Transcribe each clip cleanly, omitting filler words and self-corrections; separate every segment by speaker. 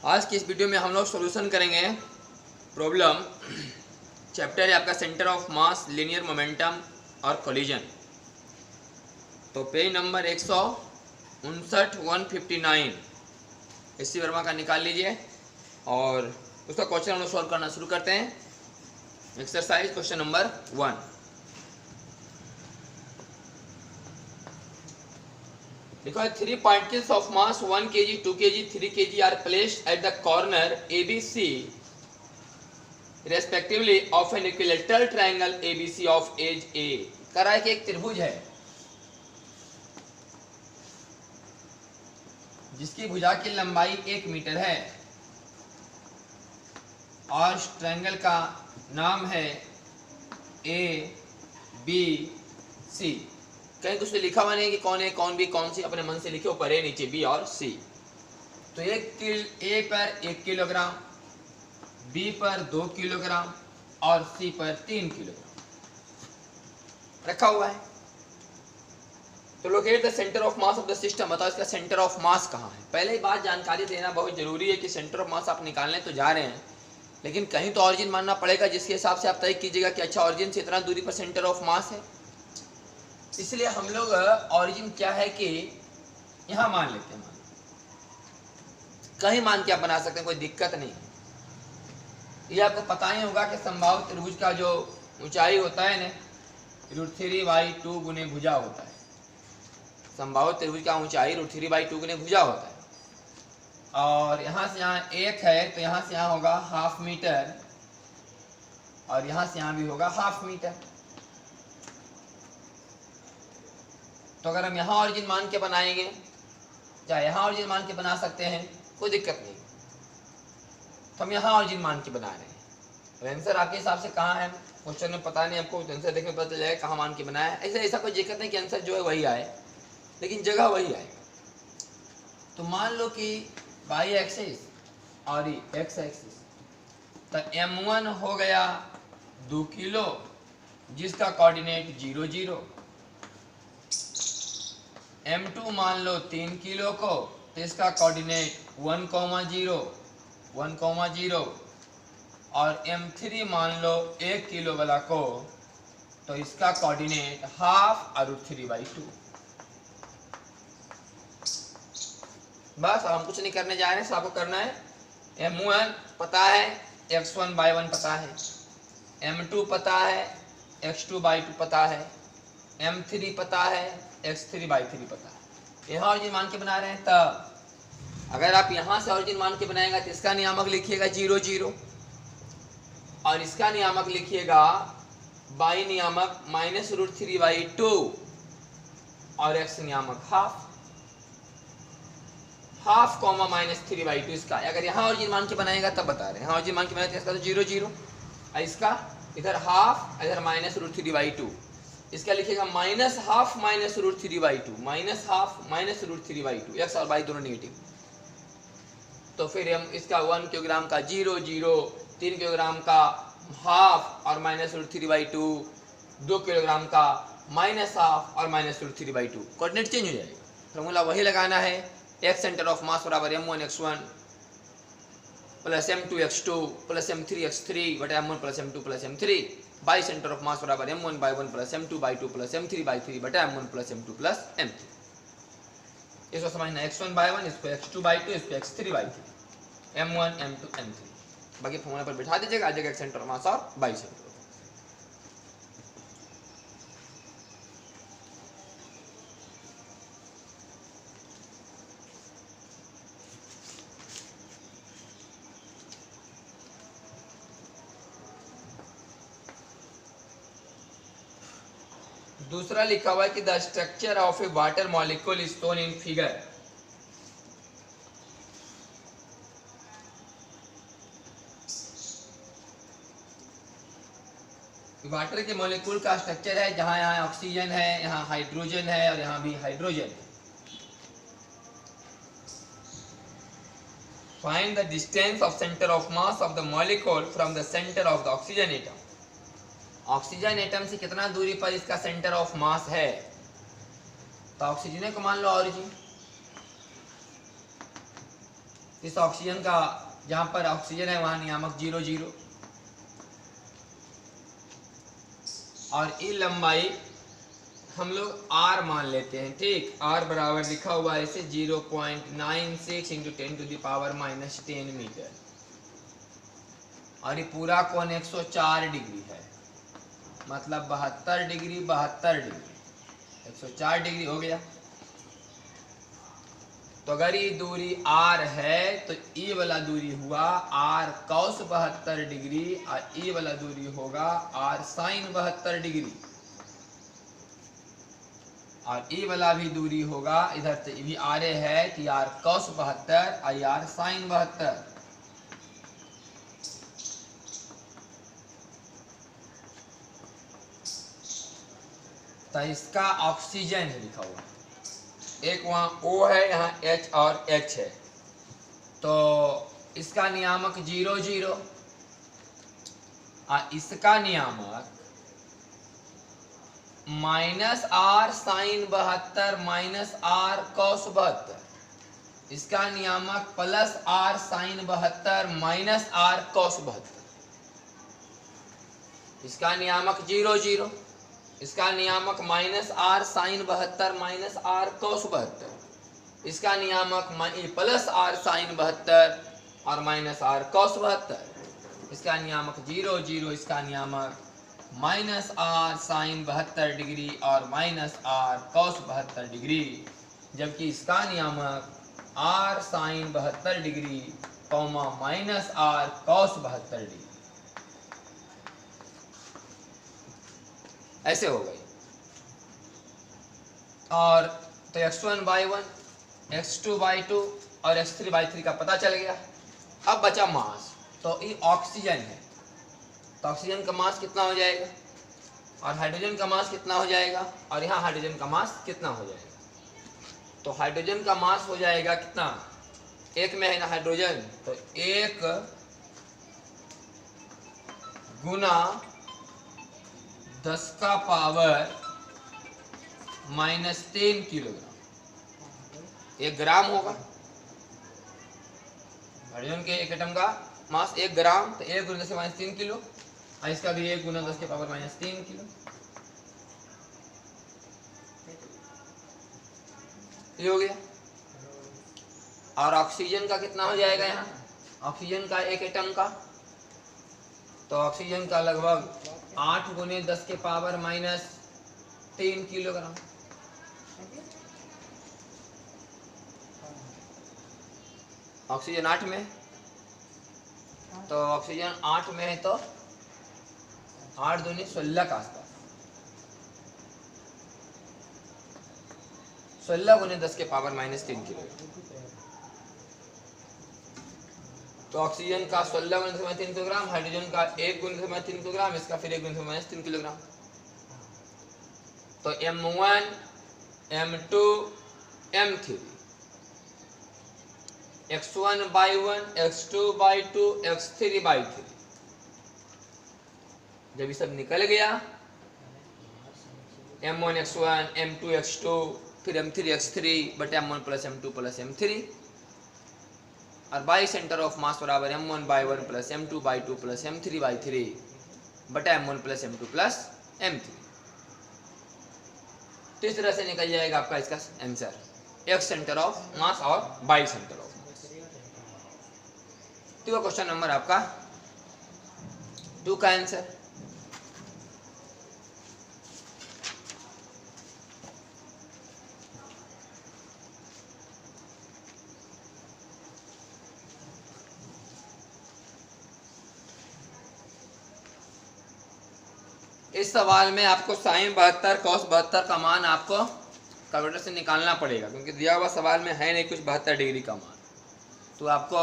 Speaker 1: आज की इस वीडियो में हम लोग सॉल्यूशन करेंगे प्रॉब्लम। चैप्टर है आपका centre of mass, linear momentum और कोलिजन। तो पेज नंबर 159 एस.सी. वर्मा का निकाल लीजिए और उसका क्वेश्चन हम लोग सॉल्व करना शुरू करते हैं। Exercise question number 1। Because 3 particles of mass 1 kg, 2 kg, 3 kg are placed at the corner ABC respectively of an equilateral triangle ABC of edge A। कह रहा है कि एक त्रिभुज है जिसकी भुजा की लंबाई 1 मीटर है और इस ट्रायंगल का नाम है ABC। कहीं कुछ लिखा हुआ नहीं कि कौन है कौन बी कौन सी, अपने मन से लिखे ऊपर ए नीचे बी और सी। तो ए पर 1 किलोग्राम, बी पर 2 किलोग्राम और सी पर 3 किलोग्राम रखा हुआ है। तो locate the centre of mass of the system. बताओ इसका सेंटर ऑफ मास कहाँ है। पहले ही बात जानकारी देना बहुत जरूरी है कि सेंटर ऑफ मास आप निकालने तो जा रहे हैं, लेकिन कहीं तो ऑरिजिन मानना पड़ेगा जिसके हिसाब से आप तय कीजिएगा कि अच्छा ऑरिजिन से इतना दूरी पर सेंटर ऑफ मास है। इसलिए हम लोग ऑरिजिन क्या है कि यहां मान लेते हैं, कहीं मान के आप बना सकते हैं, कोई दिक्कत नहीं। ये आपको पता ही होगा कि समबाहु त्रिभुज का जो ऊंचाई होता है ना √3/2 गुने भुजा होता है। समबाहु त्रिभुज का ऊंचाई √3/2 गुने भुजा होता है। और यहां से यहाँ 1 है तो यहां से यहाँ होगा ½ मीटर और यहां से यहाँ भी होगा ½ मीटर। तो अगर हम यहाँ ऑरिजिन मान के बनाएंगे, चाहे यहाँ ऑरिजिन मान के बना सकते हैं, कोई दिक्कत नहीं। तो हम यहाँ ऑरिजिन मान के बना रहे हैं। तो आंसर आपके हिसाब से कहाँ है क्वेश्चन में पता नहीं, आपको आंसर देखने पता चल जाएगा कहाँ मान के बनाया है। ऐसा कोई दिक्कत नहीं कि आंसर जो है वही आए, लेकिन जगह वही आए। तो मान लो कि y एक्सिस और x एक्सिस, तो m1 हो गया 2 किलो जिसका कोऑर्डिनेट 0 0। m2 मान लो 3 किलो को तो इसका कोऑर्डिनेट 1 0 1 0 और m3 मान लो 1 किलो वाला को तो इसका कोऑर्डिनेट ½ और √3/2। बस हम कुछ नहीं करने जा रहे हैं, सबको करना है। m1 पता है, x1/1 पता है, m2 पता है, x2/2 पता है, m3 पता है, x3/3 पता है। यहाँ ऑरिजिन मान के बना रहे हैं। तब अगर आप यहाँ से ऑरिजिन मान के बनाएगा तो इसका नियामक लिखिएगा 0 0 और इसका नियामक लिखिएगा y नियामक -√3/2 और x नियामक ½ -3/2 इसका। अगर यहाँ ऑरिजिन मान के बनाएगा तब बता रहे हैं। यहाँ ऑरिजिन मान के बनाएगा इसका तो 0 0 और इसका इधर ½ इधर -√3/2। इसका लिखेगा -½ -√3/2 -½ -√3/2। x और y दोनों नेगेटिव। तो फिर हम इसका 1 किलोग्राम का 0 0, 3 किलोग्राम का ½ और -√3/2, 2 किलोग्राम का -½ और -√3/2। कोऑर्डिनेट चेंज हो जाएगा। फॉर्मूला वही लगाना है। x सेंटर ऑफ मास बराबर m1 x1 plus m2 x2 plus m3 x3 बटा m1 plus m2 plus m3। By centre of मास बराबर m1/1 plus m2/2 plus m3/3 बटा m1 plus m2 plus m3। इसको समझना, x1/1 इसको x2/2 इसको x3/3, m1 m2 m3। बाकी formula पर बिठा दीजिएगा, आ जाएगा x सेंटर ऑफ मास और बाई सेंटर। दूसरा लिखा हुआ है कि the structure of A water molecule is shown in figure. Water के मॉलिक्यूल का स्ट्रक्चर है जहां यहाँ ऑक्सीजन है, यहाँ हाइड्रोजन है और यहाँ भी हाइड्रोजन है। Find the distance of centre of mass of the molecule from the centre of the oxygen atom. Oxygen atom से कितना दूरी पर इसका सेंटर ऑफ मास है। तो ऑक्सीजन को मान लो ऑरिजिन, इस ऑक्सीजन का जहां पर ऑक्सीजन है वहां नियामक 0 0 और ई लंबाई हम लोग r मान लेते हैं। ठीक, r बराबर लिखा हुआ है इसे 0.96 इंटू 10⁻⁻10 मीटर और ये पूरा कोण 104 डिग्री है, मतलब 72 डिग्री 72 डिग्री 104 डिग्री हो गया। तो अगर ये दूरी r है तो ई वाला दूरी हुआ r cos 72 डिग्री और ई वाला दूरी होगा r sin 72 डिग्री और ई वाला भी दूरी होगा इधर से भी r है कि r cos 72 और r sin 72। तो इसका ऑक्सीजन है लिखा हुआ, एक वहाँ O है, यहाँ H और H है, तो इसका नियामक 0 0 और इसका नियामक -r sin 72 -r cos 72, इसका नियामक +r sin 72 -r cos 72, इसका नियामक 0 0, इसका नियामक -r sin 72 -r cos 72, इसका नियामक +r sin 72 और -r cos 72, इसका नियामक 0 0, इसका नियामक -r sin 72 डिग्री और -r cos 72 डिग्री, जबकि इसका नियामक r sin 72 degree -r cos 72 degree. ऐसे हो गई। और तो x1/1 x2/2 और x3/3 का पता चल गया। अब बचा मास, तो ये ऑक्सीजन है, तो ऑक्सीजन का मास कितना हो जाएगा और हाइड्रोजन का मास कितना हो जाएगा और यहाँ हाइड्रोजन का मास कितना हो जाएगा। तो हाइड्रोजन का मास हो जाएगा कितना, एक में है ना हाइड्रोजन, तो 1 गुना 10 का पावर -3 किलोग्राम, 1 ग्राम होगा हाइड्रोजन के एक एटम का मास 1 ग्राम, तो 1 गुना 10 के -3 किलो और इसका भी 1 गुना 10 के पावर -3 किलो। ये हो गया। और ऑक्सीजन का कितना हो जाएगा, यहाँ ऑक्सीजन का एक एटम का, तो ऑक्सीजन का लगभग 8 गुने 10 के पावर -3 किलोग्राम। ऑक्सीजन 8 में, तो ऑक्सीजन 8 में है तो 8 दूनी 16 का आसपास, 16 गुने 10 के पावर -3 किलोग्राम। तो ऑक्सीजन का 16 गुने 10 3 किलोग्राम, हाइड्रोजन का 1 गुने 10 3 किलोग्राम, इसका फिर 1 गुने 10 3 किलोग्राम। तो M1 M2 M3 x1/1 x2/2 x3/3, जब ये सब निकल गया M1 x1 M2 x2 फिर M3 x3 बटे M1 + M2 + M3 और बाई सेंटर ऑफ मास बराबर M1/1 + M2/2 + M3/3 बटा M1 + M2 + M3। तो इस तरह से निकल जाएगा आपका इसका आंसर, एक सेंटर ऑफ मास और बाई सेंटर ऑफ मास। तो क्वेश्चन नंबर आपका 2 का आंसर। इस सवाल में आपको sin 72 cos 72 का मान आपको कैलकुलेटर से निकालना पड़ेगा, क्योंकि दिया हुआ सवाल में है नहीं कुछ 72 डिग्री का मान, तो आपको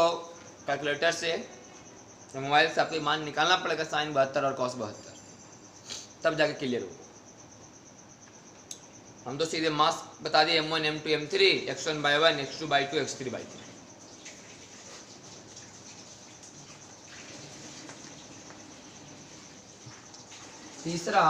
Speaker 1: कैलकुलेटर से मोबाइल से आपको मान निकालना पड़ेगा sin 72 और cos 72, तब जाके क्लियर होगा। हम तो सीधे मास बता दिए M1 M2 M3 x1/1 x2/2 x3/3। तीसरा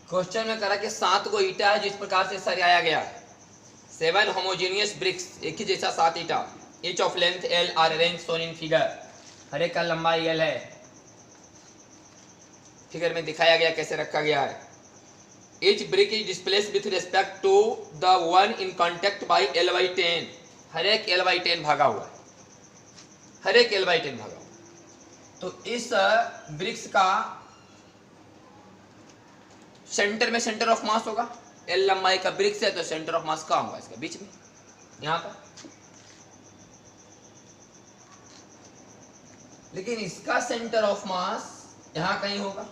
Speaker 1: क्वेश्चन में करा कि 7 को ईटा है जिस प्रकार से सरियाया गया है। 7 होमोजेनियस ब्रिक्स, एक ही जैसा 7 ईटा, each of length L are arrange shown in figure. हर एक का लंबाई L है, फिगर में दिखाया गया कैसे रखा गया है। Each brick is displaced with respect to the one in contact by L/10। हर एक L/10 भागा हुआ है, हर एक L/10 भागा हुआ। तो इस ब्रिक्स का सेंटर में सेंटर ऑफ मास होगा। L लंबाई का ब्रिक्स है तो सेंटर ऑफ मास कहाँ होगा? इसका बीच में, यहाँ पर। लेकिन इसका सेंटर ऑफ मास यहाँ कहीं होगा,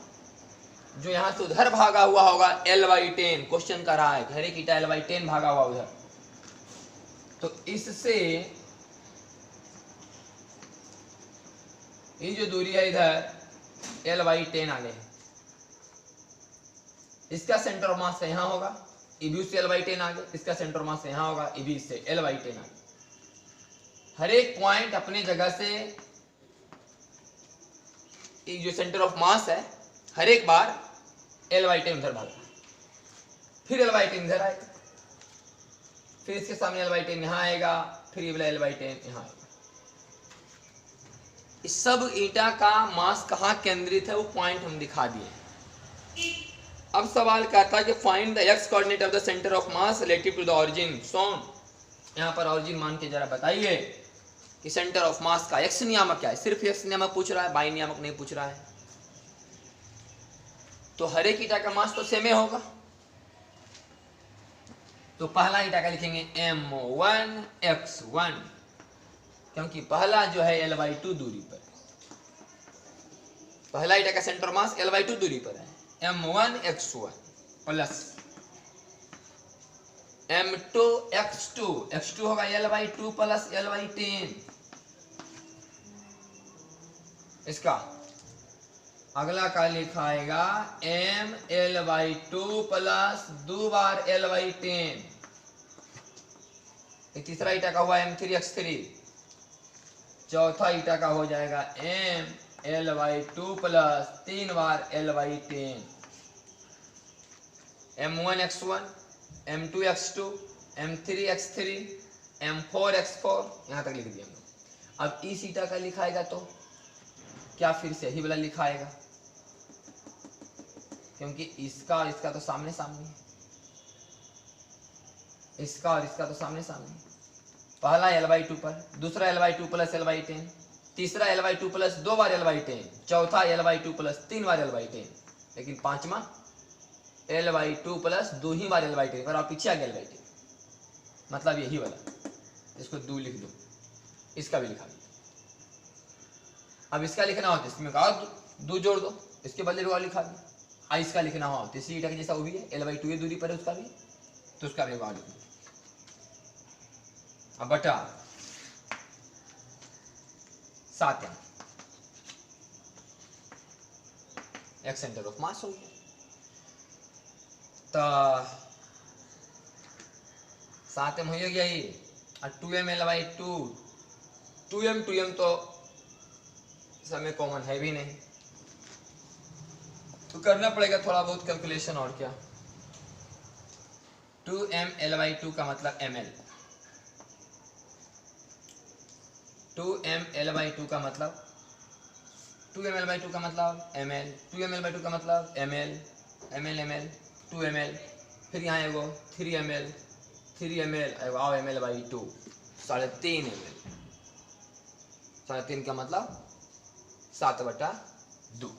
Speaker 1: जो यहां से उधर भागा हुआ होगा L/10। क्वेश्चन कर रहा है हर एक ईटा L/10 भागा हुआ उधर, तो इससे ये जो दूरी है इधर L/10 आगे है, इसका सेंटर ऑफ मास यहां होगा, ये भी उससे L/10 आगे, इसका सेंटर ऑफ मास यहां होगा, ये भी इससे L/10 आगे। हर एक पॉइंट अपने जगह से, ये जो सेंटर ऑफ मास है हर एक बार L/10 उधर भागा, फिर L/10 इधर आएगा, फिर इसके सामने L/10 यहाँ आएगा, फिर ये वाला L/10 यहाँ आएगा। इस सब ईटा का मास कहाँ केंद्रित है वो पॉइंट हम दिखा दिए। अब सवाल कहता है कि find the x coordinate of the centre of mass relative to the origin shown. यहाँ पर ऑरिजिन मान के जरा बताइए कि सेंटर ऑफ मास का x नियामक क्या है। सिर्फ x नियामक पूछ रहा है, y नियामक नहीं पूछ रहा है। तो हर एक ईटा का मास तो सेम ही होगा। तो पहला ईटा का लिखेंगे m1x1, क्योंकि पहला जो है L/2 दूरी पर, पहला ईटा का सेंटर मास L/2 दूरी पर है। m1x1 प्लस m2x2, x2 होगा L/2 प्लस L/10। इसका अगला का लिखाएगा mL/2 प्लस 2 बार L/10। तीसरा ईटा का हुआ m3x3। चौथा ईटा का हो जाएगा mL/2 प्लस 3 बार L/10। m1x1, m2x2, m3x3, m4x4, यहाँ तक लिख दिया हम लोग। अब इस ईटा का लिखाएगा तो क्या फिर से ही वाला लिखाएगा, क्योंकि इसका और इसका तो सामने सामने है, इसका और इसका तो सामने सामने। पहला L/2 पर, दूसरा L/2 प्लस L/10, तीसरा L/2 प्लस 2 बार L/10, चौथा L/2 प्लस 3 बार L/10, लेकिन पांचवा L/2 प्लस 2 ही बार L/10 और पीछे आ गया L/10, मतलब यही वाला। इसको 2 लिख दो, इसका भी लिखा दो। अब इसका लिखना हो तो इसमें कहा 2 जोड़ दो, इसके बदले और लिखा दो। इसका लिखना हो तो इसी ईटा के जैसा वो भी है, L/2 की दूरी पर है उसका भी, तो उसका भी लिख दो। अब बटा 7 x सेंटर ऑफ मास हो गया। तो 7m हो गया ये, और 2m L/2, 2m तो समय कॉमन है भी नहीं, तो करना पड़ेगा थोड़ा बहुत कैलकुलेशन। और क्या, 2m L/2 का मतलब ml, 2m L/2 का मतलब 2m L/2 का मतलब ml, 2m L/2 का मतलब ml, ml 2ml, फिर यहाँ एगो 3ml, 3ml आओ ml/2, 3.5 ml, 3.5 का मतलब 7/2।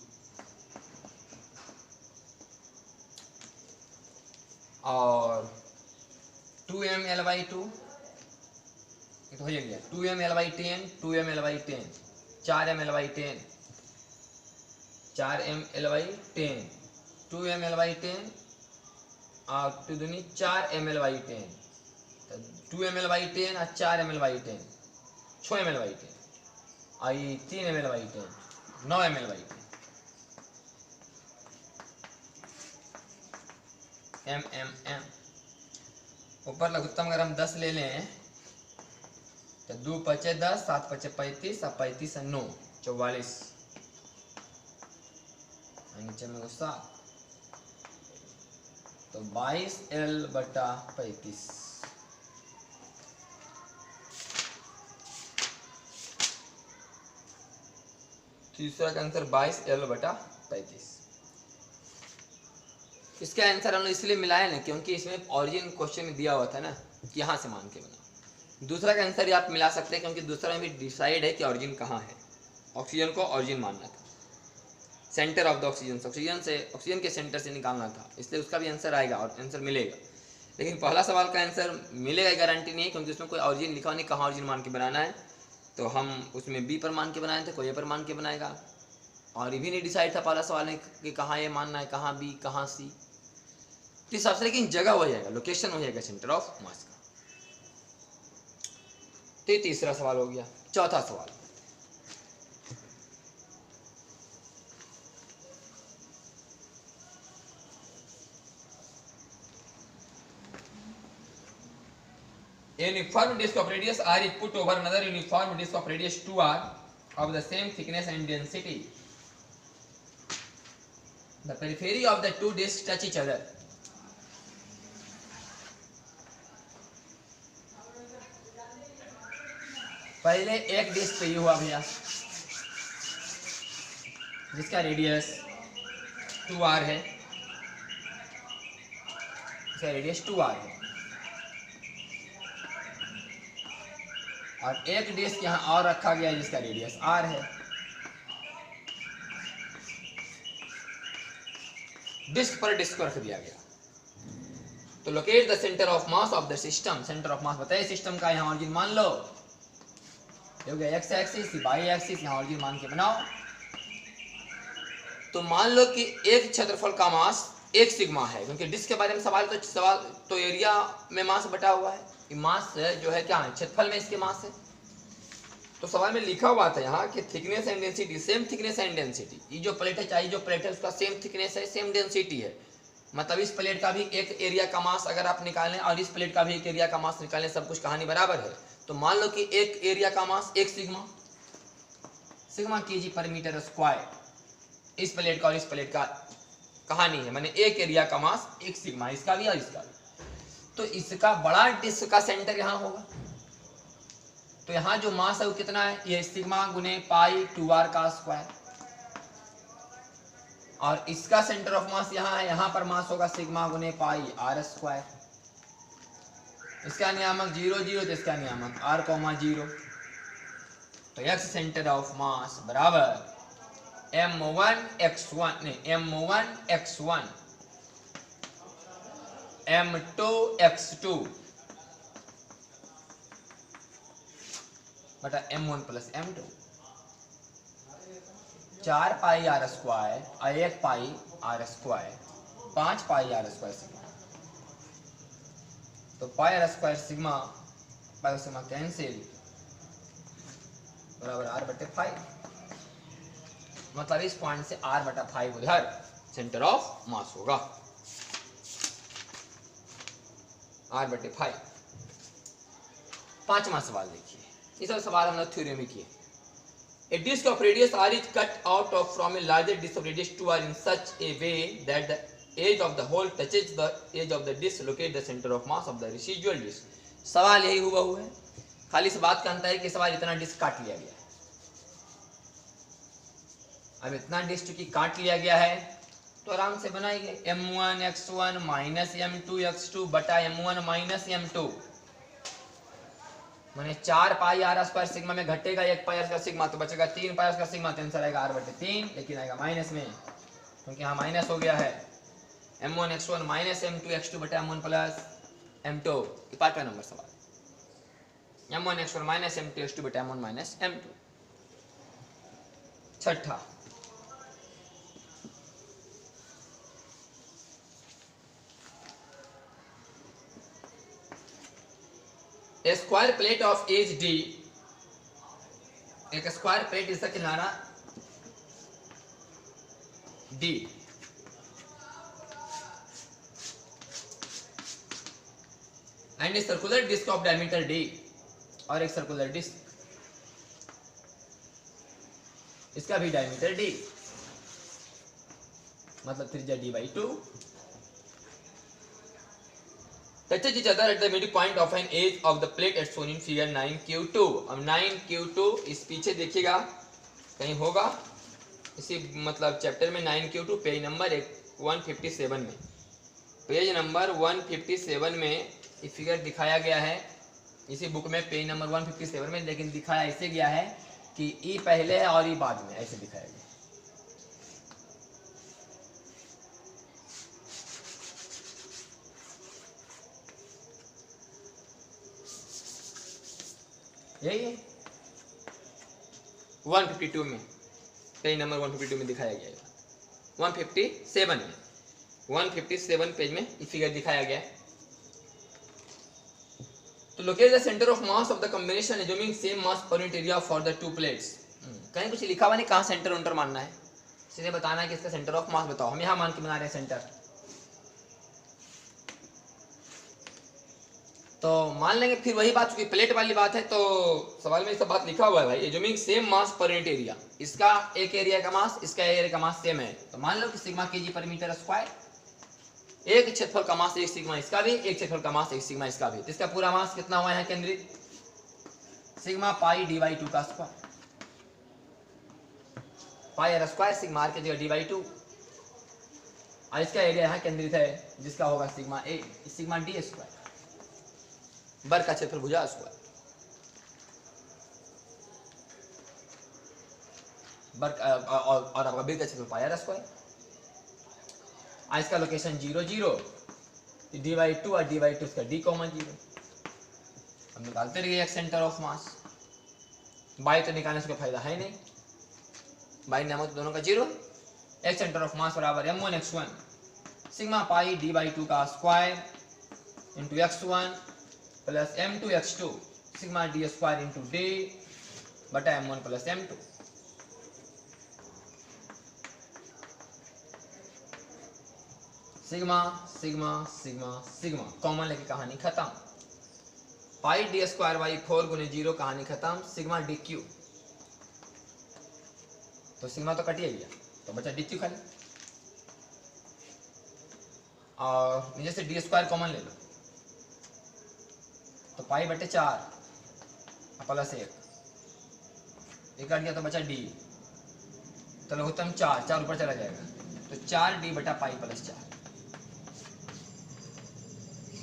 Speaker 1: और 2m L/2 तो हो गया 2m L/10, 2m L/10, 4m L/10, 4m L/10, 2m L/10 और 2 दूनी 4m L/10, 2m L/10 और 4m L/10, 6m L/10 और 3m L/10, 9m L/10, m ऊपर लघुत्तम अगर हम 10 ले लें तो 2 × 5 = 10, 7 × 5 = 35 और 35 × 9 = 44, नीचे में 7। तो 22L/35। तीसरा का आंसर 22L/35। इसका आंसर हमने इसलिए मिलाया ना क्योंकि इसमें ऑरिजिन क्वेश्चन में दिया हुआ था ना कि यहाँ से मान के बना। दूसरा का आंसर आप मिला सकते हैं क्योंकि दूसरा में भी डिसाइड है कि ऑरिजिन कहाँ है। ऑक्सीजन को ऑरिजिन मानना था, centre of the oxygen, oxygen के सेंटर से निकालना था, इसलिए उसका भी आंसर आएगा और आंसर मिलेगा। लेकिन पहला सवाल का आंसर मिलेगा गारंटी नहीं है क्योंकि उसमें कोई ऑरिजिन लिखा नहीं, कहाँ ऑरिजिन मान के बनाना है। तो हम उसमें बी पर मान के बनाए थे, कोई ए पर मान के बनाएगा। और ये भी नहीं डिसाइड था पहला सवाल में कि कहाँ ए मानना है, कहाँ बी, कहाँ सी। तो हिसाब से लेकिन जगह हो जाएगा, लोकेशन हो जाएगा सेंटर ऑफ मास का। तो ये तीसरा सवाल हो गया। चौथा सवाल, a uniform disk of radius r is put over another uniform disk of radius 2r of the same thickness and density. The periphery of the two disks touch each other. पहले एक डिस्क पे ये हुआ भैया जिसका radius 2r है, इसका radius 2r है, और एक डिस्क यहाँ और रखा गया है जिसका रेडियस r है। डिस्क पर डिस्क को रख दिया गया। तो locate the centre of mass of the system. Centre of मास बताइए सिस्टम का, यहाँ ऑरिजिन मान लो, हो गया एक्स एक्सिस, वाई एक्सिस, यहाँ ऑरिजिन मान के बनाओ। तो मान लो कि एक क्षेत्रफल का मास 1 सिग्मा है, क्योंकि डिस्क के बारे में सवाल तो एरिया में मास बटा हुआ है, मास जो है क्या है, क्षेत्रफल में इसके मास है। तो सवाल में लिखा हुआ था यहाँ कि thickness and density, same thickness and density. ये जो प्लेट है, चाहिए जो प्लेट है उसका सेम थिकनेस है, सेम डेंसिटी है। मतलब इस प्लेट का भी एक एरिया का मास अगर आप निकालें और इस प्लेट का भी एक एरिया का मास निकालें, सब कुछ कहानी बराबर है। तो मान लो कि एक एरिया का मास 1 सिग्मा केजी पर मीटर स्क्वायर, इस प्लेट का और इस प्लेट का कहानी है, माने एक एरिया का मास 1 सिग्मा, इसका भी और इसका भी। तो इसका बड़ा डिस्क का सेंटर यहाँ होगा। तो यहाँ जो मास है वो कितना है, ये सिग्मा गुने पाई 2r का स्क्वायर, और इसका सेंटर ऑफ मास यहाँ है, यहाँ पर मास होगा सिग्मा गुने पाई r स्क्वायर। इसका नियामक 0 0, तो इसका नियामक r, 0। तो x सेंटर ऑफ मास बराबर m1x1 m2x2 बटा m1 प्लस m2, 4 पाई r स्क्वायर और 1 पाई r स्क्वायर, 5 पाई r स्क्वायर सिग्मा। तो पाई r square sigma pi sigma cancel, बराबर r बटे 5। मतलब इस पॉइंट से r बटा 5 उधर सेंटर ऑफ मास होगा, r बटे 5। पांचवा सवाल देखिए, ये सब सवाल हम लोग थ्योरी में किए। A disk of radius r is cut out of from a larger disk of radius 2r in such a way that the edge of the hole touches the edge of the disk. Locate the center of mass of the residual disk. सवाल यही हुआ है, खाली इस बात का अंतर है कि सवाल इतना डिस्क काट लिया गया है। अब इतना डिस्क की काट लिया गया है तो आराम से बनाएंगे, m1x1 माइनस m2x2 बटा m1 माइनस m2, माने 4 पाई r स्क्वायर सिग्मा में घटेगा 1 पाई r स्क्वायर सिग्मा, तो बचेगा 3 पाई r स्क्वायर सिग्मा, तो आंसर आएगा r बटे 3, लेकिन आएगा माइनस में क्योंकि यहाँ माइनस हो गया है। m1x1 माइनस m2x2 बटा m1 प्लस m2, ये 5वां नंबर सवाल, m1x1 माइनस m2x2 बटा m1 माइनस m2। छठा, A square plate of edge d, एक स्क्वायर प्लेट इसका किनारा d, and a circular disc of diameter d, और एक सर्कुलर डिस्क इसका भी डायमीटर d, मतलब त्रिज्या d/2, touches each other at the middle point of an edge of the plate as shown in figure 9q2। अब 9q2 इस पीछे देखिएगा कहीं होगा इसी मतलब चैप्टर में 9q2 पेज नंबर 157 में, पेज नंबर 157 में ये फिगर दिखाया गया है इसी बुक में पेज नंबर 157 में, लेकिन दिखाया ऐसे गया है कि ई पहले है और ई बाद में, ऐसे दिखाया गया। यही है 152 में, पेज नंबर 152 में दिखाया गया है, 157 में, 157 पेज में ये फिगर दिखाया गया है। तो locate the centre of mass of the combination assuming same mass per unit area for the two plates. कहीं कुछ लिखा हुआ नहीं कहाँ सेंटर उंटर मानना है, सीधे बताना है कि इसका सेंटर ऑफ मास बताओ। हम यहाँ मान के बना रहे हैं सेंटर, तो मान लेंगे फिर वही बात, चूंकि प्लेट वाली बात है तो सवाल में ये सब बात लिखा हुआ है भाई, assuming same mass per unit area, इसका एक एरिया का मास इसका एरिया का मास सेम है, तो मान लो कि सिग्मा केजी पर मीटर स्क्वायर, एक क्षेत्रफल का मास एक सिग्मा इसका भी, एक क्षेत्रफल का मास एक सिग्मा इसका भी, तो इसका पूरा मास कितना हुआ है केंद्रित, सिग्मा पाई डी बाई 2 का square, pi r square sigma r की जगह डी बाई 2, और इसका एरिया यहाँ केंद्रित है जिसका होगा सिग्मा ए सिग्मा डी स्क्वायर, बर का क्षेत्रफल भुजा स्क्वायर, बर और आपका बी का क्षेत्रफल पाई आर स्क्वायर, इसका लोकेशन 0 0, डी बाई 2 और डी बाई 2 इसका डी कॉमन 0। हम निकालते रहिए एक सेंटर ऑफ मास, बाई तो निकालने से कोई फायदा है नहीं, बाई नामक दोनों का 0, एक सेंटर ऑफ मास बराबर m1 x1 sigma pi D by 2 का square into x1 plus m2 x2 sigma D square into D बटा m1 plus m2। Sigma sigma sigma sigma common लेके कहानी खत्म, पाई डी स्क्वायर बाई 4 गुने 0 कहानी खत्म, सिग्मा डी क्यू, तो sigma तो कटिए गया तो बचा डी क्यू खाली, और नीचे से डी स्क्वायर कॉमन ले लो तो पाई बटे 4 प्लस 1 कट गया तो बचा डी, तो लघुत्तम 4 ऊपर चला जाएगा तो 4 डी बटा पाई प्लस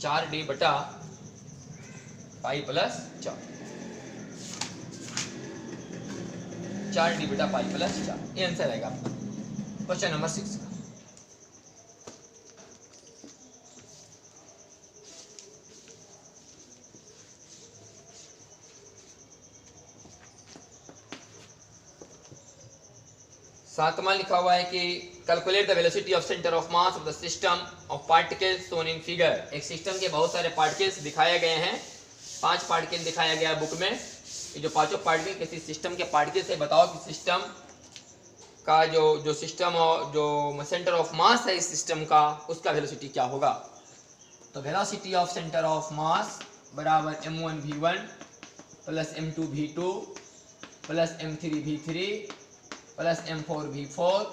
Speaker 1: 4 डी बटा पाई प्लस 4 डी बटा पाई प्लस 4, ये आंसर आएगा आपका क्वेश्चन नंबर 6 का। सातवां लिखा हुआ है कि calculate the velocity of centre of mass of the system of particles shown in figure. एक सिस्टम के बहुत सारे पार्टिकल्स दिखाए गए हैं, 5 पार्टिकल दिखाया गया बुक में, ये जो पांचों पार्टिकल किसी सिस्टम के पार्टिकल्स है, बताओ कि सिस्टम का जो सिस्टम और जो सेंटर ऑफ मास है इस सिस्टम का, उसका वेलोसिटी क्या होगा। तो वेलोसिटी ऑफ सेंटर ऑफ मास बराबर m1 v1 plus m2 v2 plus m3 v3 plus m4 v4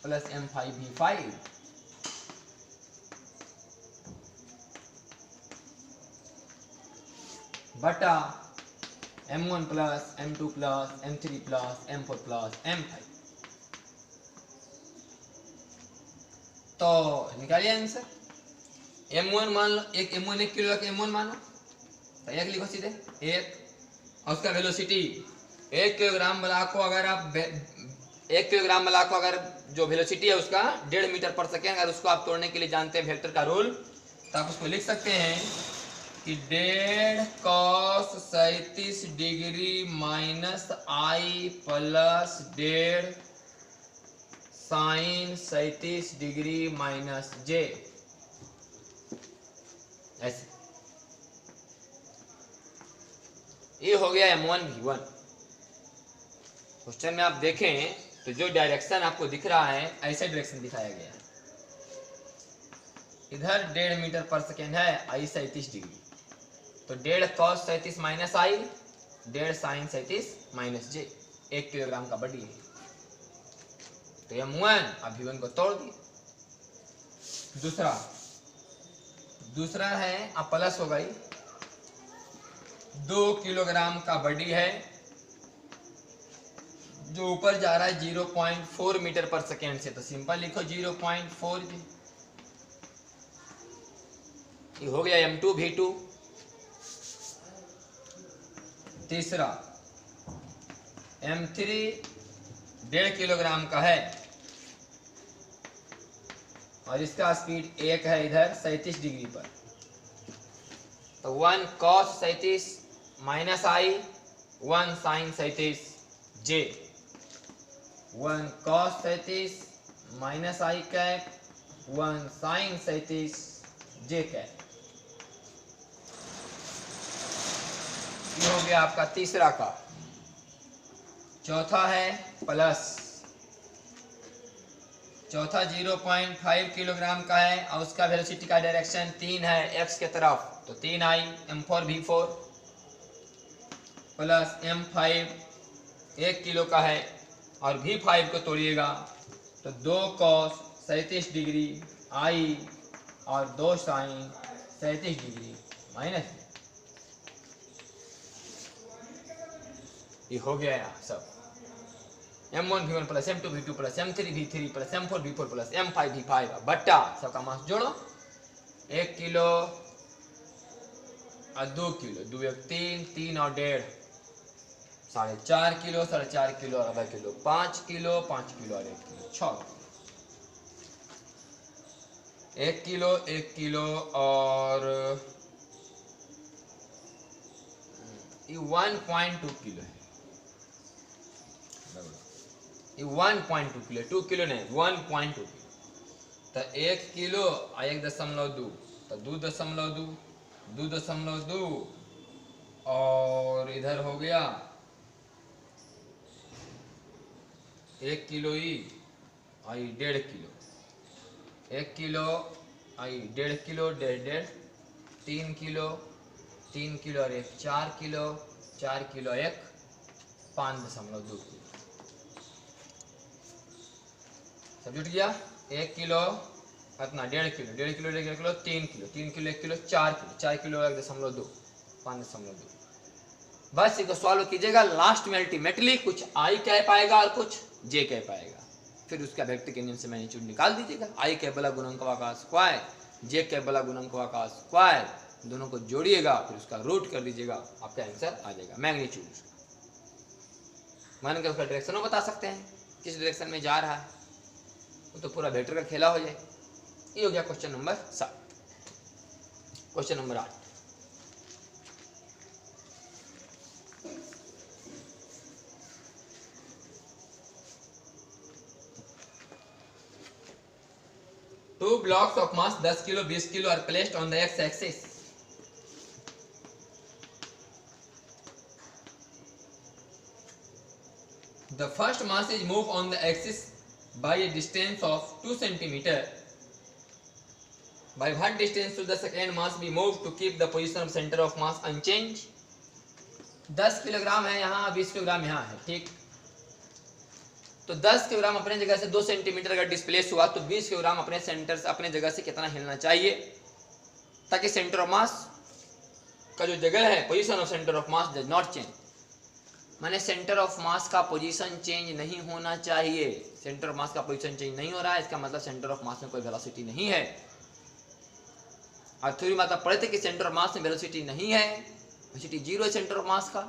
Speaker 1: plus m5 v5। बटा m1 plus m2 plus m3 plus m4 plus m5। तो निकालिए आंसर, m1 मान लो, एक m1 1 किलो का m1 मानो तो 1 लिखो सीधे 1, और उसका वेलोसिटी 1 किलोग्राम बला को अगर आप 1 किलोग्राम बला को अगर जो वेलोसिटी है उसका 1.5 मीटर पर सेकेंड, अगर उसको आप तोड़ने के लिए जानते हैं वेक्टर का रूल, तो आप उसको लिख सकते हैं कि 1.5 cos 37 डिग्री माइनस आई प्लस 1.5 sin 37 डिग्री माइनस जे, ऐसे ये हो गया m1 v1। क्वेश्चन में आप देखें तो जो डायरेक्शन आपको दिख रहा है ऐसे डायरेक्शन दिखाया गया है, इधर 1.5 मीटर पर सेकेंड है, आई 37 डिग्री, तो 1.5 cos 37 माइनस आई 1.5 sin 37 माइनस जे, 1 किलोग्राम का बड़ी है, तो m1 अब v1 को तोड़ दिए। दूसरा दूसरा है अब प्लस हो गई 2 किलोग्राम का बॉडी है जो ऊपर जा रहा है 0.4 मीटर पर सेकेंड से, तो सिंपल लिखो 0.4। ये हो गया M2V2। तीसरा M3 1.5 किलोग्राम का है और इसका स्पीड 1 है इधर 37 डिग्री पर, तो 1 cos 37 minus I 1 sin 37 J, 1 cos 37 minus I cap 1 sin 37 J cap. ये हो गया आपका तीसरा का। चौथा है प्लस, चौथा 0.5 किलोग्राम का है और उसका वेलोसिटी का डायरेक्शन 3 है x के तरफ, तो 3I M4V4 plus M5 1 kilo का है और V5 को तोड़िएगा तो 2 cos 37 डिग्री I और 2 sin 37 डिग्री माइनस। ये हो गया सब M1V1 plus M2V2 plus M3V3 plus M4V4 plus M5V5 बट्टा सबका मास जोड़ो 1 किलो और 2 किलो, 2 1 3, 3 और 1.5 4.5 किलो, 4.5 किलो और आधा किलो 5 किलो, 5 किलो और 1 किलो 6, 1 किलो 1 किलो और ये 1.2 किलो है, ये 1.2 किलो, 2 किलो नहीं 1.2 किलो, तो 1 किलो और 1.2 तो 2.2 2.2 और इधर हो गया 1 किलो ही आई 1.5 किलो, 1 किलो आई 1.5 किलो 1.5 3 किलो 3 किलो और 1 4 किलो 4 किलो 1 5.2 किलो। सब जुट गया। 1 किलो अपना 1.5 kilo 1.5 kilo 1.5 kilo 3 kilo 3 kilo 1 kilo 4 kilo 4 kilo 1.2 5.2। बस इसको सॉल्व कीजिएगा, लास्ट में अल्टीमेटली कुछ I कह पाएगा और कुछ J कह पाएगा, फिर उसका वेक्टर के नियम से मैग्नीट्यूड निकाल दीजिएगा। I कह बला गुणनखंड का स्क्वायर, J कह बला गुणनखंड का स्क्वायर, दोनों को जोड़िएगा फिर उसका रूट कर दीजिएगा, आपका आंसर आ जाएगा मैग्नीट्यूड। मान के उसका डायरेक्शन बता सकते हैं किस डायरेक्शन में जा रहा है, वो तो पूरा वेक्टर का खेला हो जाए। ये हो गया question number 7। Question number 8, two blocks of mass 10 kilo 20 kilo are placed on the x axis. The first mass is moved on the axis by a distance of 2 centimeter. By what distance should the second mass be moved to keep the position of center of mass unchanged? 10 kilogram है यहाँ, 20 kilogram यहाँ है, ठीक। तो 10 kilogram अपने जगह से 2 centimetre अगर डिस्प्लेस हुआ तो 20 किलोग्राम अपने सेंटर से अपने जगह से कितना हिलना चाहिए ताकि सेंटर ऑफ मास का जो जगह है, position of centre of mass does not change, माने सेंटर ऑफ मास का पोजीशन चेंज नहीं होना चाहिए। सेंटर ऑफ मास का पोजीशन चेंज नहीं हो रहा है, इसका मतलब सेंटर ऑफ मास में कोई वेलोसिटी नहीं है। और थ्योरी में आप पढ़े थे कि सेंटर ऑफ मास में वेलोसिटी नहीं है, वेलोसिटी जीरो है सेंटर ऑफ मास का।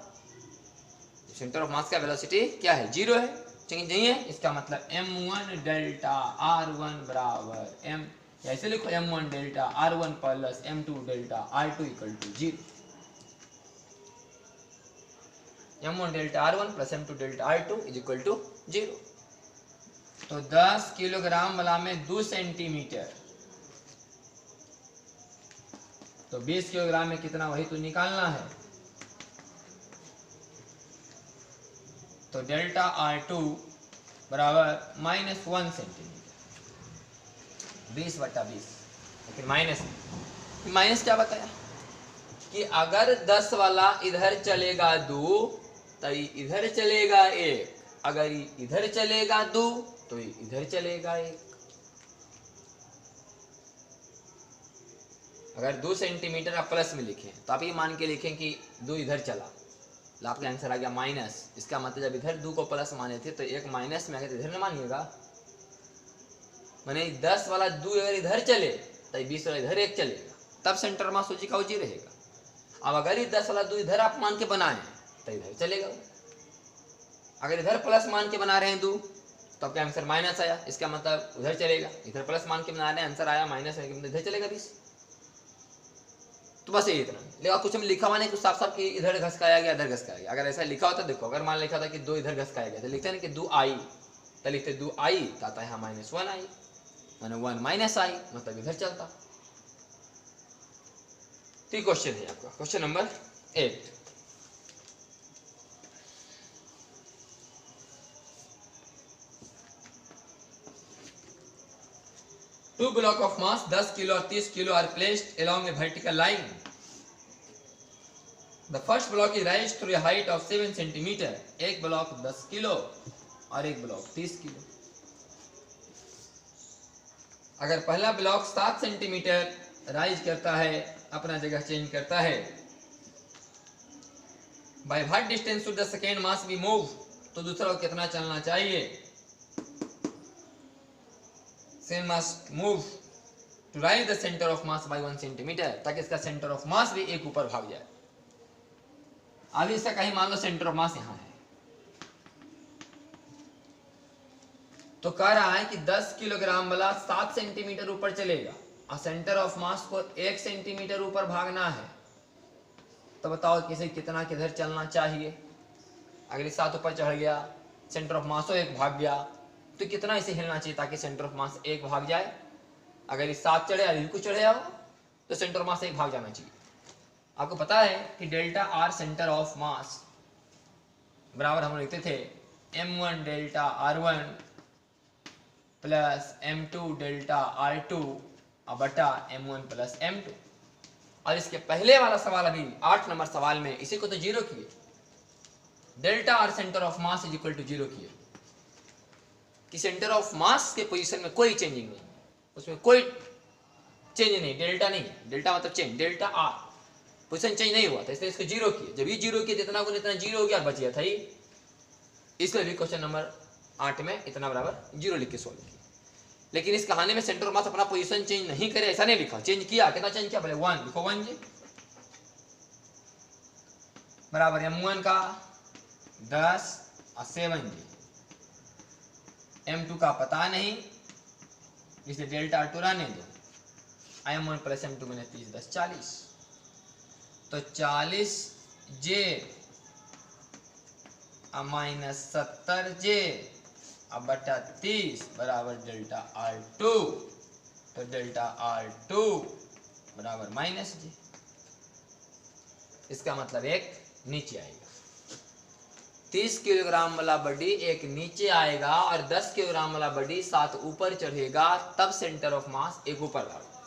Speaker 1: सेंटर ऑफ मास का वेलोसिटी क्या है, जीरो है, चेंज नहीं है। इसका मतलब m1 डेल्टा r1 बराबर m, ऐसे लिखो m1 delta r1 plus m2 delta r2 equal to 0। m1 delta r1 plus m2 delta r2 is equal to 0। तो 10 किलोग्राम वाला में 2 सेंटीमीटर, तो 20 किलोग्राम में कितना, वही तो निकालना है। तो डेल्टा R2 बराबर -1 सेंटीमीटर, 20/20, लेकिन माइनस क्या बताया कि अगर 10 वाला इधर चलेगा 2 तो इधर चलेगा 1, अगर इधर चलेगा 2 तो इधर चलेगा 1। अगर 2 सेंटीमीटर आप प्लस में लिखें तो आप ये मान के लिखें कि 2 इधर चला, तो आपका आंसर आ गया माइनस। इसका मतलब जब इधर 2 को प्लस माने थे तो एक माइनस में अगर इधर न मानिएगा, मैंने 10 वाला 2 अगर इधर चले तो 20 वाला इधर 1 चलेगा, तब सेंटर मास सोची का जी रहेगा। अब अगर ये 10 वाला 2 इधर आप मान के बनाए तो इधर चलेगा। अगर इधर प्लस मान के बना रहे हैं 2 तो आपका आंसर माइनस आया, इसका मतलब उधर चलेगा। इधर प्लस मान के बना रहे हैं, आंसर आया माइनस है, इधर चलेगा 20। तो बस ये इतना। लेकिन कुछ हम लिखा हुआ नहीं, कुछ साफ साफ कि इधर घसकाया गया इधर घसकाया गया। अगर ऐसा लिखा होता, देखो अगर मान लिखा था कि 2 इधर घसकाया गया तो लिखते हैं कि 2 आई, तो लिखते 2 आई तो आता है यहाँ -1 आई, मैंने 1 माइनस आई, मतलब इधर चलता। तो क्वेश्चन है आपका question number 8। Two block of mass 10 kilo और 30 kilo are placed along a vertical line. The first block is raised to a height of 7 centimeter. एक ब्लॉक 10 किलो और एक ब्लॉक 30 किलो। अगर पहला ब्लॉक 7 सेंटीमीटर राइज करता है, अपना जगह चेंज करता है, by what distance should the second mass be moved? तो दूसरा को कितना चलना चाहिए? Second must move to rise the center of mass by 1 centimeter, ताकि इसका सेंटर ऑफ मास भी एक ऊपर भाग जाए। अब इसका कहीं मान लो सेंटर ऑफ मास यहाँ है, तो कह रहा है कि 10 किलोग्राम वाला 7 सेंटीमीटर ऊपर चलेगा और सेंटर ऑफ मास को 1 सेंटीमीटर ऊपर भागना है। तो बताओ किसे कितना किधर चलना चाहिए? अगर 7 ऊपर चढ़ गया, सेंटर ऑफ मास 1 भाग गया, तो कितना इसे हिलना चाहिए ताकि सेंटर ऑफ मास 1 भाग जाए? अगर ये 7 चढ़े और इनको चढ़े आओ तो सेंटर ऑफ मास 1 भाग जाना चाहिए। आपको पता है कि डेल्टा आर सेंटर ऑफ मास बराबर हम लिखते थे m1 delta r1 plus m2 delta r2 बटा m1 प्लस m2। और इसके पहले वाला सवाल अभी 8 नंबर सवाल में इसी को तो 0 किए, delta r centre of mass is equal to 0 किए कि सेंटर ऑफ मास के पोजीशन में कोई चेंजिंग नहीं, उसमें कोई चेंज नहीं, डेल्टा नहीं है, डेल्टा मतलब change, delta R position change नहीं हुआ था, इसलिए इसको 0 किए। जब ये 0 किए इतना को इतना 0 हो गया और बच गया था ये। इसलिए भी क्वेश्चन नंबर 8 में इतना बराबर 0 लिख के सॉल्व किया। लेकिन इस कहानी में सेंटर ऑफ मास अपना पोजीशन चेंज नहीं करे, ऐसा नहीं लिखा, चेंज किया। कितना चेंज किया? बोले 1, लिखो 1 जी बराबर m1 का 10 और 7 जी, m2 का पता नहीं इसलिए डेल्टा r2 रहने दो, m1 प्लस m2 मैंने 30 10 40, तो 40 जे माइनस 70 जे अब बटा 30 बराबर डेल्टा r2, तो डेल्टा r2 बराबर माइनस जे। इसका मतलब एक नीचे आएगा, 30 किलोग्राम वाला बॉडी एक नीचे आएगा और 10 किलोग्राम वाला बॉडी 7 ऊपर चढ़ेगा, तब सेंटर ऑफ मास एक ऊपर भागेगा।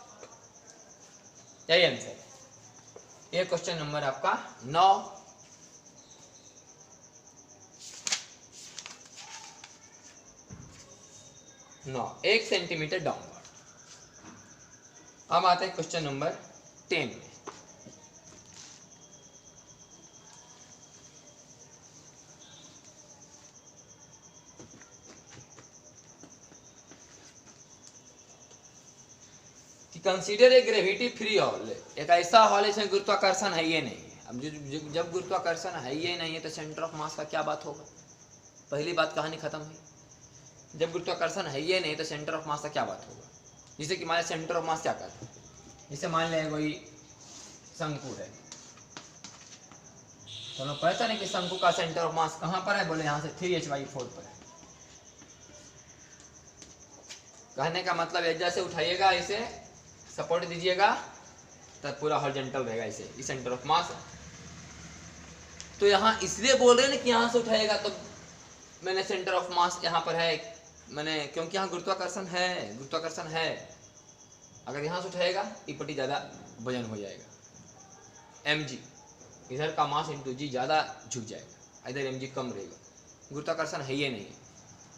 Speaker 1: यही आंसर है। ये क्वेश्चन नंबर आपका 9। No 1 centimetre downward. अब आते हैं क्वेश्चन नंबर 10 में। Consider a gravity free hall, एक ऐसा हॉल है जिसमें गुरुत्वाकर्षण है ये नहीं है। अब जब गुरुत्वाकर्षण है ये नहीं है तो सेंटर ऑफ मास का क्या बात होगा? पहली बात कहानी खत्म हुई। जब गुरुत्वाकर्षण है ये नहीं तो सेंटर ऑफ मास का क्या बात होगा? जिसे कि हमारे सेंटर ऑफ मास क्या कहते हैं, जिसे मान लें कोई शंकु है, तो हमें पता नहीं कि शंकु का सेंटर ऑफ मास कहाँ पर है। बोले यहाँ से 3h/4 पर है। कहने का मतलब है जैसे उठाइएगा इसे सपोर्ट दीजिएगा तब पूरा हॉरिजॉन्टल रहेगा, इसे सेंटर ऑफ मास है। तो यहाँ इसलिए बोल रहे हैं कि यहाँ से उठाएगा तो मैंने सेंटर ऑफ मास यहाँ पर है, मैंने क्योंकि यहाँ गुरुत्वाकर्षण है। अगर यहाँ से उठाएगा इपटी ज़्यादा वजन हो जाएगा, mg इधर का मास इंटू जी ज़्यादा झुक जाएगा, इधर mg कम रहेगा। गुरुत्वाकर्षण है ये नहीं,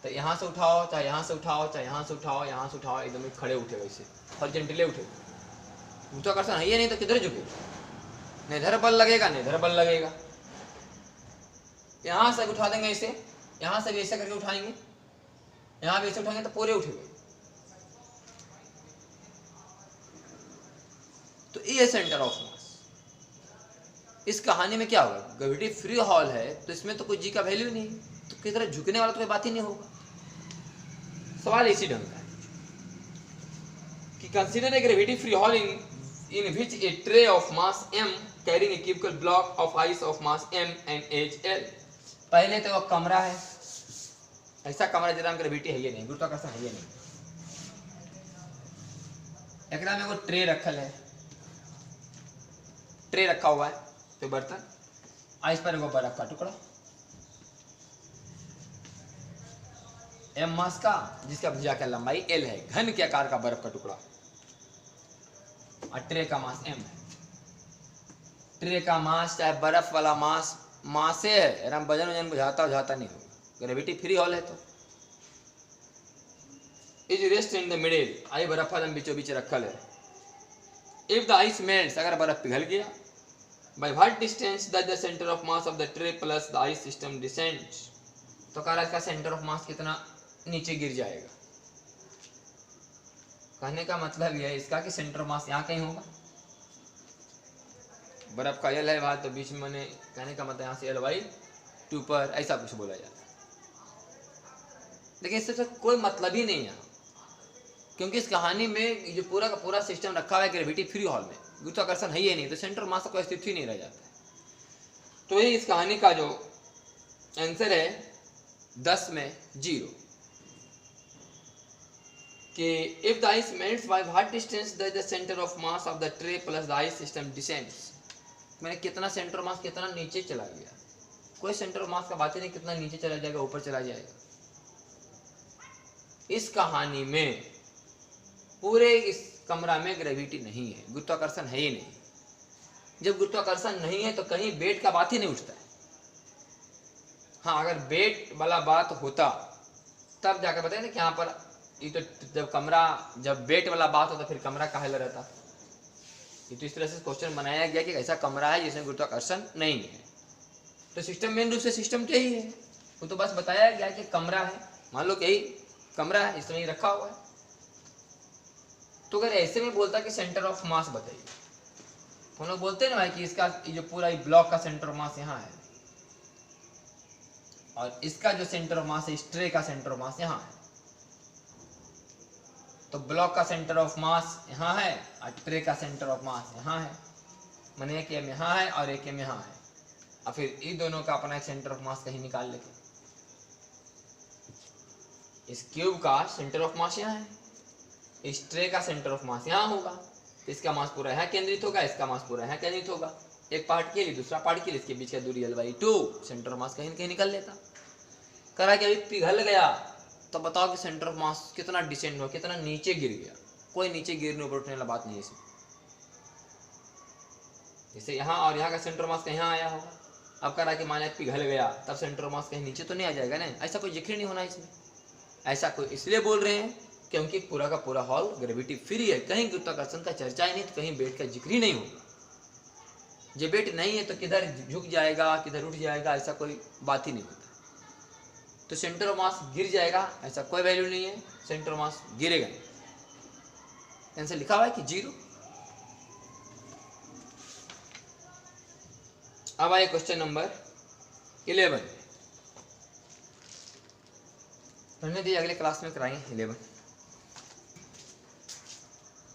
Speaker 1: तो यहाँ से उठाओ चाहे यहाँ से उठाओ चाहे यहाँ से उठाओ, यहाँ से उठाओ एकदम खड़े उठेगा, इसे हॉरिजॉन्टली उठेगा। गुरुत्वाकर्षण है ही नहीं तो किधर झुके, न इधर बल लगेगा न इधर बल लगेगा। यहाँ से उठा देंगे इसे, यहाँ से भी ऐसे करके उठाएंगे, यहाँ भी ऐसे उठाएंगे तो पूरे उठेंगे। तो ये सेंटर ऑफ मास। इस कहानी में क्या होगा, ग्रेविटी फ्री हॉल है तो इसमें तो कोई जी का वैल्यू नहीं, तो किसी तरह झुकने वाला तो कोई बात ही नहीं होगा। सवाल इसी ढंग का है कि consider a gravity free hall in which a tray of mass m carrying a cubical block of ice of mass m and age l। पहले तो वो कमरा है, ऐसा कमरा जिसमें ग्रेविटी है ये नहीं, गुरुत्वाकर्षण है ये नहीं। एकरा में वो ट्रे रखल है, ट्रे रखा हुआ है तो बर्तन, आइस पर वो बर्फ का टुकड़ा m मास का, जिसका भुजा का लंबाई l है, घन के आकार का बर्फ का टुकड़ा, और ट्रे का मास m है। ट्रे का मास चाहे बर्फ वाला मास मासे है, एकदम वजन बुझाता नहीं होगा, ग्रेविटी फ्री हॉल है तो। Is rest in the middle, I बर्फ वाला बीचों बीच रखल है। इफ द आइस मेल्ट्स, अगर बर्फ पिघल गया, by what distance does the centre of mass of the tray plus the ice system descends, तो कह रहा है इसका सेंटर ऑफ मास कितना नीचे गिर जाएगा। कहने का मतलब यह है इसका कि सेंटर मास यहाँ कहीं होगा, बर्फ का एल है बात तो बीच में, मैंने कहने का मतलब यहाँ से L/2 पर ऐसा कुछ बोला जाता है, लेकिन इससे कोई मतलब ही नहीं है, क्योंकि इस कहानी में जो पूरा का पूरा सिस्टम रखा हुआ है ग्रेविटी फ्री हॉल में, गुरुत्वाकर्षण है ही नहीं, तो सेंटर मास का कोई अस्तित्व ही नहीं रह जाता है। तो ये इस कहानी का जो आंसर है 10 में 0 कि if the ice melts by what distance does the center of mass of the tray plus the ice system descends, मैंने कितना सेंटर मास कितना नीचे चला गया, कोई सेंटर मास का बात ही नहीं, कितना नीचे चला जाएगा ऊपर चला जाएगा। इस कहानी में पूरे इस कमरा में ग्रेविटी नहीं है, गुरुत्वाकर्षण है ही नहीं। जब गुरुत्वाकर्षण नहीं है तो कहीं वेट का बात ही नहीं उठता है। हाँ, अगर वेट वाला बात होता तब जाकर बताए ना कि यहाँ पर ये तो जब वेट वाला बात होता फिर कमरा काहे ला रहता। ये तो इस तरह से क्वेश्चन बनाया गया कि ऐसा कमरा है जिसमें गुरुत्वाकर्षण नहीं है, तो सिस्टम मेन रूप से सिस्टम क्या ही है, वो तो बस बताया गया कि कमरा है, मान लो कि यही कमरा है, इसमें रखा हुआ है। तो अगर ऐसे में बोलता कि सेंटर ऑफ मास बताइए, हम लोग बोलते हैं ना भाई कि इसका जो पूरा ब्लॉक का सेंटर ऑफ मास यहाँ है, और इसका जो सेंटर ऑफ मास है, इस ट्रे का सेंटर ऑफ मास यहाँ है, तो ब्लॉक का सेंटर ऑफ मास यहाँ है और ट्रे का सेंटर ऑफ मास यहाँ है, मैंने एक एम यहाँ है और एक एम यहाँ है, और फिर इन दोनों का अपना एक सेंटर ऑफ मास कहीं निकाल लेते। इस क्यूब का सेंटर ऑफ मास यहाँ है, इस ट्रे का सेंटर ऑफ मास यहाँ होगा, तो इसका मास पूरा यहाँ केंद्रित होगा, इसका मास पूरा यहाँ केंद्रित होगा, एक पार्ट के लिए दूसरा पार्ट के लिए, इसके बीच का दूरी L/2, सेंटर ऑफ मास कहीं कहीं निकल लेता। करा कि अभी पिघल गया तो बताओ कि सेंटर ऑफ मास कितना डिसेंड हुआ, कितना नीचे गिर गया। कोई नीचे गिरने ऊपर उठने वाला बात नहीं है इसमें। जैसे यहाँ और यहाँ का सेंटर ऑफ मास कहीं यहाँ आया होगा, अब कह रहा कि मान पिघल गया तब सेंटर ऑफ मास कहीं नीचे तो नहीं आ जाएगा ना, ऐसा कोई जिक्र नहीं होना इसमें। ऐसा कोई इसलिए बोल रहे हैं क्योंकि पूरा का पूरा हॉल ग्रेविटी फ्री है, कहीं गुरुत्वाकर्षण का चर्चा ही नहीं, तो कहीं वेट का जिक्र ही नहीं होगा। जब वेट नहीं है तो किधर झुक जाएगा किधर उठ जाएगा ऐसा कोई बात ही नहीं होता। तो सेंटर ऑफ मास गिर जाएगा ऐसा कोई वैल्यू नहीं है, सेंटर ऑफ मास गिरेगा नहीं। आंसर लिखा हुआ है कि 0। अब आए क्वेश्चन नंबर 11, पढ़ने दीजिए, अगले क्लास में कराएंगे 11।